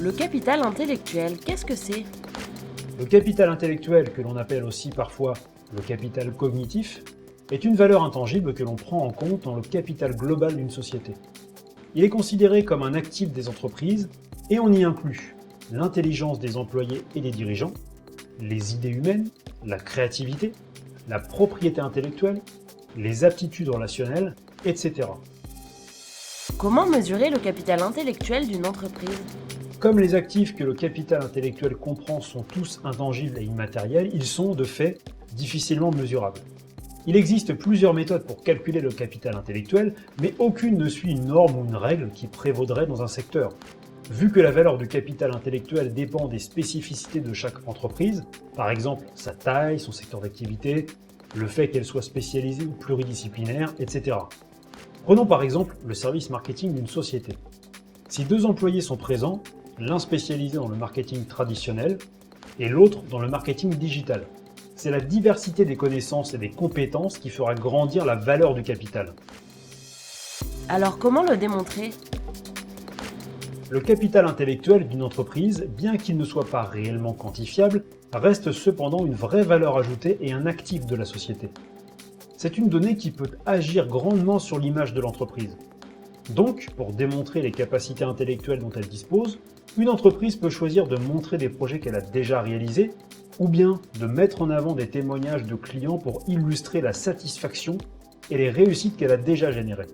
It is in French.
Le capital intellectuel, qu'est-ce que c'est? Le capital intellectuel, que l'on appelle aussi parfois le capital cognitif, est une valeur intangible que l'on prend en compte dans le capital global d'une société. Il est considéré comme un actif des entreprises et on y inclut l'intelligence des employés et des dirigeants, les idées humaines, la créativité, la propriété intellectuelle, les aptitudes relationnelles, etc. Comment mesurer le capital intellectuel d'une entreprise? Comme les actifs que le capital intellectuel comprend sont tous intangibles et immatériels, ils sont, de fait, difficilement mesurables. Il existe plusieurs méthodes pour calculer le capital intellectuel, mais aucune ne suit une norme ou une règle qui prévaudrait dans un secteur. Vu que la valeur du capital intellectuel dépend des spécificités de chaque entreprise, par exemple sa taille, son secteur d'activité, le fait qu'elle soit spécialisée ou pluridisciplinaire, etc. Prenons par exemple le service marketing d'une société. Si deux employés sont présents, l'un spécialisé dans le marketing traditionnel et l'autre dans le marketing digital, c'est la diversité des connaissances et des compétences qui fera grandir la valeur du capital. Alors comment le démontrer? Le capital intellectuel d'une entreprise, bien qu'il ne soit pas réellement quantifiable, reste cependant une vraie valeur ajoutée et un actif de la société. C'est une donnée qui peut agir grandement sur l'image de l'entreprise. Donc, pour démontrer les capacités intellectuelles dont elle dispose, une entreprise peut choisir de montrer des projets qu'elle a déjà réalisés, ou bien de mettre en avant des témoignages de clients pour illustrer la satisfaction et les réussites qu'elle a déjà générées.